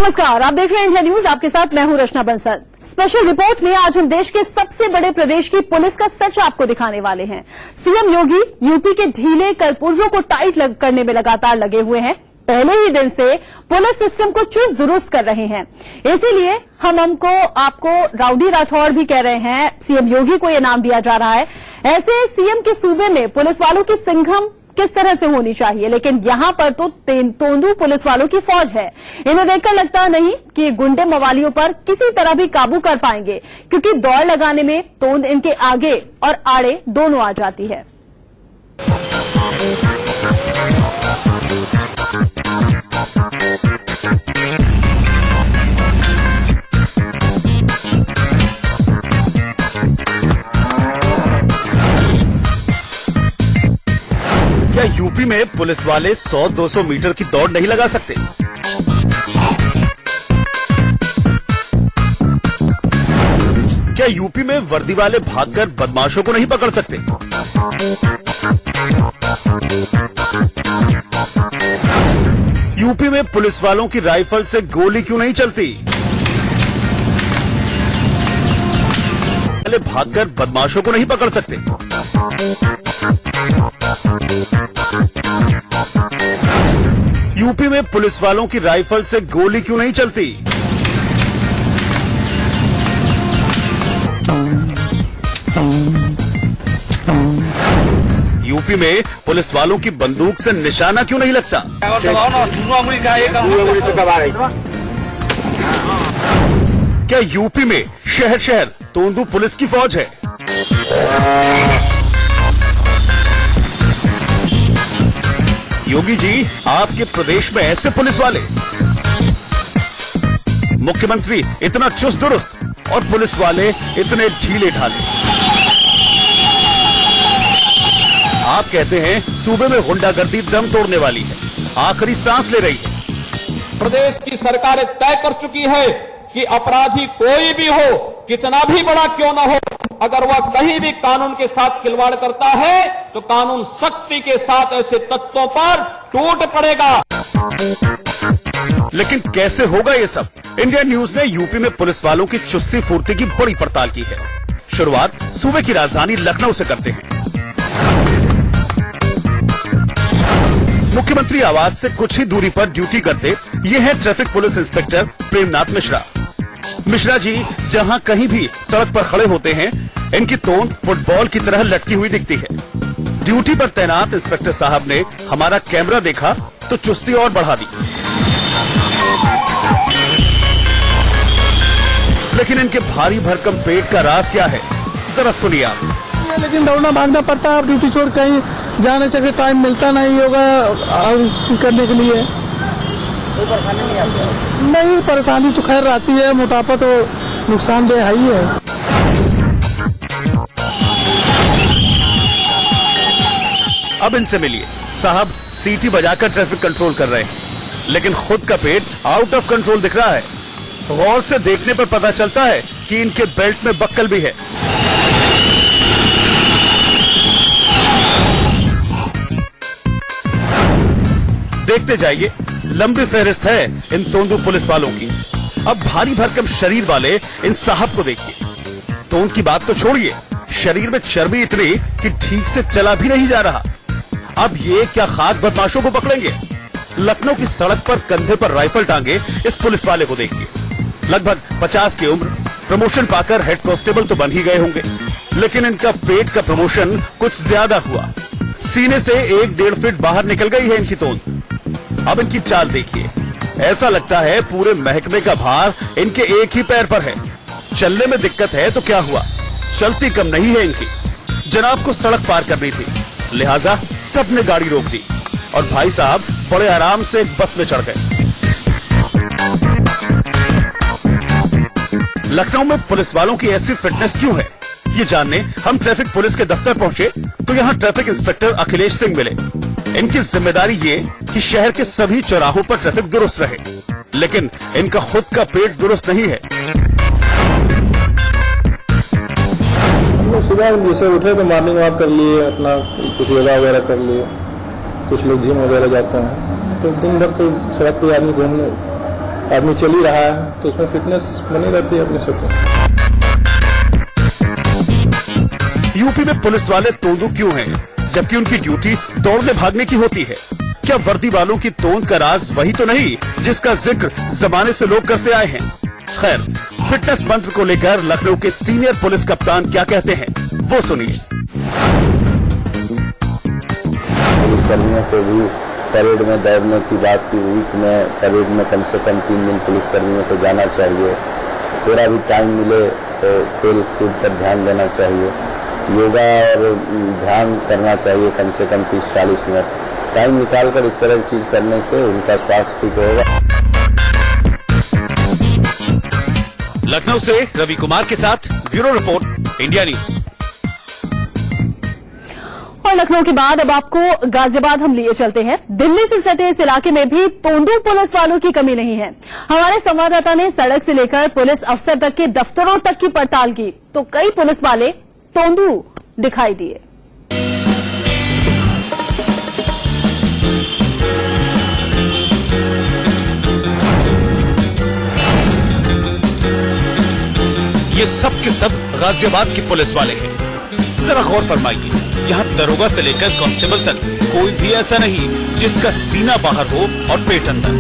नमस्कार, आप देख रहे हैं इंडिया न्यूज। आपके साथ मैं हूं रचना बंसल। स्पेशल रिपोर्ट में आज हम देश के सबसे बड़े प्रदेश की पुलिस का सच आपको दिखाने वाले हैं। सीएम योगी यूपी के ढीले करपुर्जों को टाइट करने में लगातार लगे हुए हैं। पहले ही दिन से पुलिस सिस्टम को चुस्त दुरुस्त कर रहे हैं। इसीलिए हम आपको राउडी राठौड़ भी कह रहे हैं। सीएम योगी को यह नाम दिया जा रहा है। ऐसे सीएम के सूबे में पुलिस वालों की सिंघम किस तरह से होनी चाहिए, लेकिन यहां पर तो तोंदू पुलिस वालों की फौज है। इन्हें देखकर लगता नहीं कि गुंडे मवालियों पर किसी तरह भी काबू कर पाएंगे, क्योंकि दौड़ लगाने में तोंद इनके आगे और आड़े दोनों आ जाती है। क्या यूपी में पुलिस वाले 100-200 मीटर की दौड़ नहीं लगा सकते? क्या यूपी में वर्दी वाले भागकर बदमाशों को नहीं पकड़ सकते? यूपी में पुलिस वालों की राइफल से गोली क्यों नहीं चलती? पहले भागकर बदमाशों को नहीं पकड़ सकते? यूपी में पुलिस वालों की राइफल से गोली क्यों नहीं चलती? यूपी में पुलिस वालों की बंदूक से निशाना क्यों नहीं लगता? क्या यूपी में शहर शहर तोंदू पुलिस की फौज है? योगी जी, आपके प्रदेश में ऐसे पुलिस वाले, मुख्यमंत्री इतना चुस्त दुरुस्त और पुलिस वाले इतने ढीले ढाले। आप कहते हैं सूबे में गुंडागर्दी दम तोड़ने वाली है, आखिरी सांस ले रही है। प्रदेश की सरकारें तय कर चुकी है कि अपराधी कोई भी हो, कितना भी बड़ा क्यों न हो, अगर वह कहीं भी कानून के साथ खिलवाड़ करता है तो कानून सख्ती के साथ ऐसे तत्वों पर टूट पड़ेगा। लेकिन कैसे होगा ये सब? इंडिया न्यूज ने यूपी में पुलिस वालों की चुस्ती फुर्ती की बड़ी पड़ताल की है। शुरुआत सूबे की राजधानी लखनऊ से करते हैं। मुख्यमंत्री आवास से कुछ ही दूरी पर ड्यूटी करते ये है traffic police inspector Premnath Mishra. Mishra ji जहां कहीं भी सड़क पर खड़े होते हैं, इनकी तोंद फुटबॉल की तरह लटकी हुई दिखती है। ड्यूटी पर तैनात इंस्पेक्टर साहब ने हमारा कैमरा देखा तो चुस्ती और बढ़ा दी। लेकिन इनके भारी भरकम पेट का राज क्या है, जरा सुनिए आप। लेकिन दौड़ना भागना पड़ता है। ड्यूटी छोड़ कहीं जाने से टाइम मिलता नहीं होगा करने के लिए। कोई परेशानी नहीं आती? नहीं, परेशानी तो खैर आती है, मोटापा तो नुकसानदेह है ही है। अब इनसे मिलिए। साहब सीटी बजाकर ट्रैफिक कंट्रोल कर रहे हैं, लेकिन खुद का पेट आउट ऑफ कंट्रोल दिख रहा है। गौर से देखने पर पता चलता है कि इनके बेल्ट में बक्कल भी है। देखते जाइए, लंबी फहरिस्त है इन तोंदू पुलिस वालों की। अब भारी भरकम शरीर वाले इन साहब को देखिए। तोंद की बात तो छोड़िए, शरीर में चर्बी इतनी कि ठीक से चला भी नहीं जा रहा। अब ये क्या खाक बदमाशों को पकड़ेंगे? लखनऊ की सड़क पर कंधे पर राइफल टांगे इस पुलिस वाले को देखिए। लगभग 50 की उम्र, प्रमोशन पाकर हेड कांस्टेबल तो बन ही गए होंगे, लेकिन इनका पेट का प्रमोशन कुछ ज्यादा हुआ। सीने से 1-1.5 फीट बाहर निकल गई है इनकी तोंद। अब इनकी चाल देखिए, ऐसा लगता है पूरे महकमे का भार इनके एक ही पैर पर है। चलने में दिक्कत है तो क्या हुआ, चलती कम नहीं है इनकी। जनाब को सड़क पार करनी थी, लिहाजा सबने गाड़ी रोक दी और भाई साहब बड़े आराम से एक बस में चढ़ गए। लखनऊ में पुलिस वालों की ऐसी फिटनेस क्यों है, ये जानने हम ट्रैफिक पुलिस के दफ्तर पहुंचे तो यहाँ ट्रैफिक इंस्पेक्टर अखिलेश सिंह मिले। इनकी जिम्मेदारी ये कि शहर के सभी चौराहों पर ट्रैफिक दुरुस्त रहे, लेकिन इनका खुद का पेट दुरुस्त नहीं है। सुबह जैसे उठे तो मॉर्निंग वॉक कर लिए, अपना कुछ योगा वगैरह कर लिए, कुछ लोग जिम वगैरह जाते हैं, तो दिन भर तो सड़क पे आदमी घूमने आदमी चल ही रहा है तो उसमें फिटनेस बनी रहती है अपने सब। यूपी में पुलिस वाले तोंदू क्यों हैं, जबकि उनकी ड्यूटी दौड़ने भागने की होती है? क्या वर्दी वालों की तोंद का राज वही तो नहीं जिसका जिक्र जमाने से लोग करते आए हैं? खैर, फिटनेस मंत्र को लेकर लखनऊ के सीनियर पुलिस कप्तान क्या कहते हैं, वो सुनिए। पुलिसकर्मियों को भी परेड में दौड़ने की बात की, वीक में परेड में कम से कम 3 दिन पुलिसकर्मियों को जाना चाहिए। थोड़ा भी टाइम मिले तो खेल कूद पर ध्यान देना चाहिए, योगा और ध्यान करना चाहिए कम से कम 30-40 मिनट टाइम निकालकर। इस तरह की चीज करने से उनका स्वास्थ्य ठीक होगा। लखनऊ से रवि कुमार के साथ ब्यूरो रिपोर्ट, इंडिया न्यूज। और लखनऊ के बाद अब आपको गाजियाबाद हम लिए चलते हैं। दिल्ली से सटे इस इलाके में भी तोंदू पुलिस वालों की कमी नहीं है। हमारे संवाददाता ने सड़क से लेकर पुलिस अफसर तक के दफ्तरों तक की पड़ताल की तो कई पुलिस वाले तोंदू दिखाई दिए। ये सब के सब गाजियाबाद के पुलिस वाले हैं। जरा गौर फरमाइए, यहाँ दरोगा से लेकर कांस्टेबल तक कोई भी ऐसा नहीं जिसका सीना बाहर हो और पेट अंदर।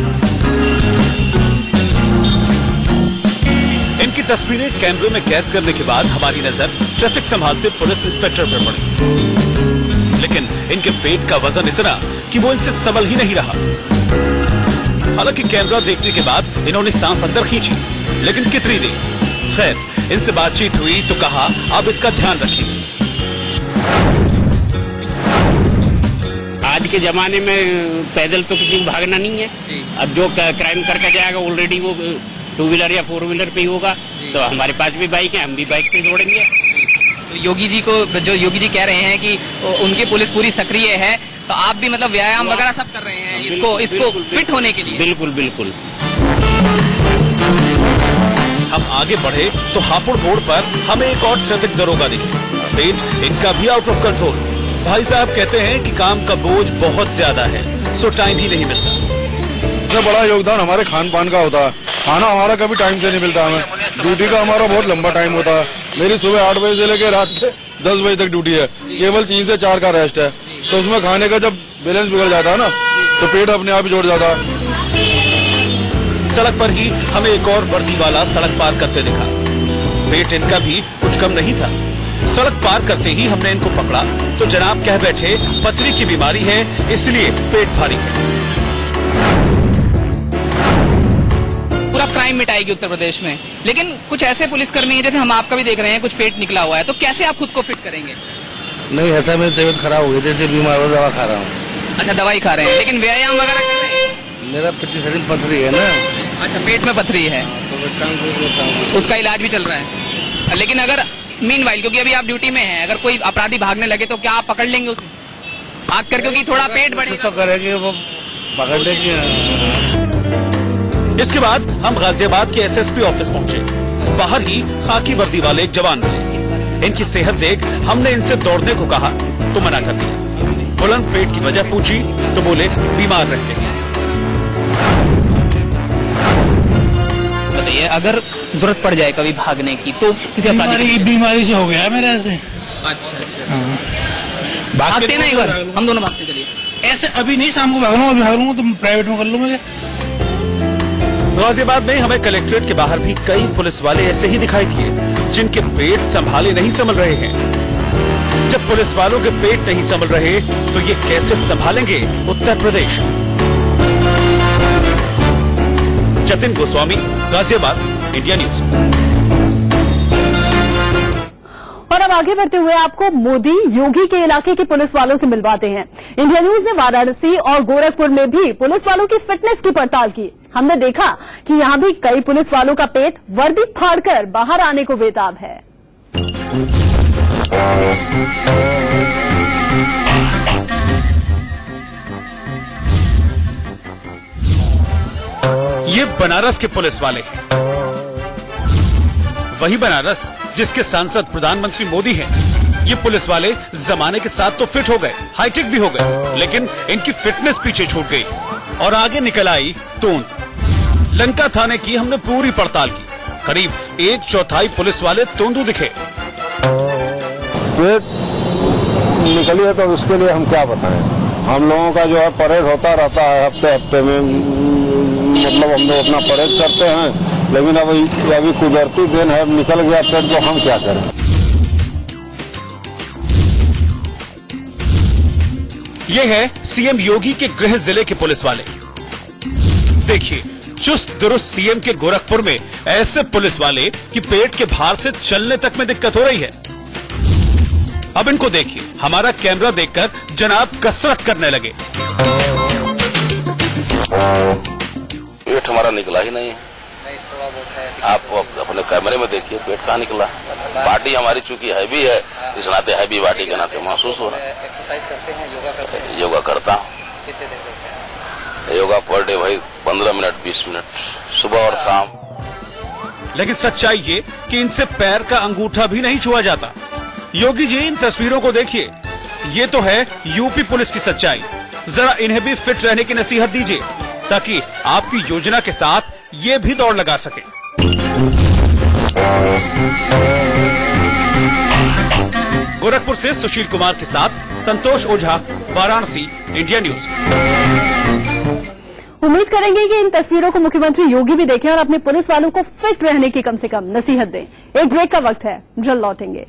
इनकी तस्वीरें कैमरे में कैद करने के बाद हमारी नजर ट्रैफिक संभालते पुलिस इंस्पेक्टर पर पड़ी, लेकिन इनके पेट का वजन इतना कि वो इनसे संभल ही नहीं रहा। हालांकि कैमरा देखने के बाद इन्होंने सांस अंदर खींची, लेकिन कितनी देर? खैर, इनसे बातचीत हुई तो कहा आप इसका ध्यान रखिए। आज के जमाने में पैदल तो किसी को भागना नहीं है। अब जो क्राइम करके जाएगा ऑलरेडी वो 2 व्हीलर या 4 व्हीलर पे ही होगा। तो हमारे पास भी बाइक है, हम भी बाइक से दौड़ेंगे। तो योगी जी कह रहे हैं कि उनकी पुलिस पूरी सक्रिय है, तो आप भी मतलब व्यायाम वगैरह सब कर रहे हैं इसको फिट होने के लिए? बिल्कुल बिल्कुल। हम आगे बढ़े तो हापुड़ मोड़ पर हमें एक और ट्रैफिक दरोगा दिखे। पेट इनका भी आउट ऑफ कंट्रोल। भाई साहब कहते हैं कि काम का बोझ बहुत ज्यादा है, सो टाइम ही नहीं मिलता। सबसे बड़ा योगदान हमारे खान पान का होता है। खाना हमारा कभी टाइम से नहीं मिलता हमें। ड्यूटी का हमारा बहुत लंबा टाइम होता है। मेरी सुबह 8 बजे से लेकर रात के 10 बजे तक ड्यूटी है। केवल 3 से 4 का रेस्ट है, तो उसमें खाने का जब बैलेंस बिगड़ जाता है ना तो पेट अपने आप ही जोड़ जाता है। सड़क पर ही हमें एक और वर्दी वाला सड़क पार करते दिखा। पेट इनका भी कुछ कम नहीं था। सड़क पार करते ही हमने इनको पकड़ा तो जनाब कह बैठे पथरी की बीमारी है इसलिए पेट भारी है। पूरा क्राइम मिटाएगी उत्तर प्रदेश में, लेकिन कुछ ऐसे पुलिसकर्मी हैं जैसे हम आपका भी देख रहे हैं, कुछ पेट निकला हुआ है, तो कैसे आप खुद को फिट करेंगे? नहीं, ऐसा मेरी तबीयत खराब हो गई थी, बीमार हो, दवा खा रहा हूँ। अच्छा, दवाई खा रहे हैं, लेकिन व्यायाम वगैरह कर रहे हैं? मेरा पिछले शरीर पथरी है ना। अच्छा, पेट में पथरी है, उसका इलाज भी चल रहा है। लेकिन अगर मीनवाइल, क्योंकि अभी आप ड्यूटी में हैं, अगर कोई अपराधी भागने लगे तो क्या आप पकड़ लेंगे उसे भाग कर, क्योंकि थोड़ा पेट बढ़ेगा? तो करेंगे, वो पकड़ लेंगे। इसके बाद हम गाजियाबाद के एसएसपी ऑफिस पहुंचे। बाहर ही खाकी वर्दी वाले एक जवान थे। इनकी सेहत देख हमने इनसे दौड़ने को कहा तो मना कर दिया। बुलंद पेट की वजह पूछी तो बोले बीमार रहते हैं। बताइए, अगर जरूरत पड़ जाए कभी भागने की तो किसी बीमारी से हो गया है मेरे से। अच्छा, भागते ना एक बार, हम दोनों भागते चलिए। ऐसे अभी नहीं, शाम को भागूंगा, अभी भागूंगा तो प्राइवेट में कर लूँ मुझे। गाजियाबाद में हमें कलेक्ट्रेट के बाहर भी कई पुलिस वाले ऐसे ही दिखाई दिए जिनके पेट संभाले नहीं संभल रहे हैं। जब पुलिस वालों के पेट नहीं संभल रहे तो ये कैसे संभालेंगे उत्तर प्रदेश? Jatin Goswami, Ghaziabad, India news. और अब आगे बढ़ते हुए आपको मोदी योगी के इलाके के पुलिस वालों से मिलवाते हैं। इंडिया न्यूज ने वाराणसी और गोरखपुर में भी पुलिस वालों की फिटनेस की पड़ताल की। हमने देखा कि यहां भी कई पुलिस वालों का पेट वर्दी फाड़कर बाहर आने को बेताब है। ये बनारस के पुलिस वाले हैं, वही बनारस जिसके सांसद प्रधानमंत्री मोदी हैं। ये पुलिस वाले जमाने के साथ तो फिट हो गए, हाईटेक भी हो गए, लेकिन इनकी फिटनेस पीछे छूट गई और आगे निकल आई तोंद। लंका थाने की हमने पूरी पड़ताल की। करीब 1/4 पुलिस वाले तोंदू दिखे। पेट निकली है तो उसके लिए हम क्या बताएं। हम लोगों का जो है परेड होता रहता है हफ्ते हफ्ते में, मतलब हम लोग अपना परेड करते हैं, लेकिन अभी कुदरती दिन है, निकल गया पेट तो हम क्या करें। ये है सीएम योगी के गृह जिले के पुलिस वाले। देखिए, चुस्त दुरुस्त सीएम के गोरखपुर में ऐसे पुलिस वाले कि पेट के भार से चलने तक में दिक्कत हो रही है। अब इनको देखिए, हमारा कैमरा देखकर जनाब कसरत करने लगे। पेट हमारा निकला ही नहीं है। आप अपने कैमरे में देखिए, पेट कहाँ निकला। बॉडी हमारी चूंकि हैवी है, इस नाते हैवी बॉडी के नाते महसूस हो रहा है। एक्सरसाइज करते हैं, योगा करते हैं? योगा करता हूँ। कितने देर करते हैं? योगा पर डे भाई 15 मिनट 20 मिनट, सुबह और शाम। लेकिन सच्चाई ये कि इनसे पैर का अंगूठा भी नहीं छुआ जाता। योगी जी, इन तस्वीरों को देखिए, ये तो है यूपी पुलिस की सच्चाई। जरा इन्हें भी फिट रहने की नसीहत दीजिए, ताकि आपकी योजना के साथ ये भी दौड़ लगा सके। गोरखपुर से सुशील कुमार के साथ संतोष ओझा, वाराणसी, इंडिया न्यूज। उम्मीद करेंगे कि इन तस्वीरों को मुख्यमंत्री योगी भी देखें और अपने पुलिस वालों को फिट रहने की कम से कम नसीहत दें। एक ब्रेक का वक्त है, जल्द लौटेंगे।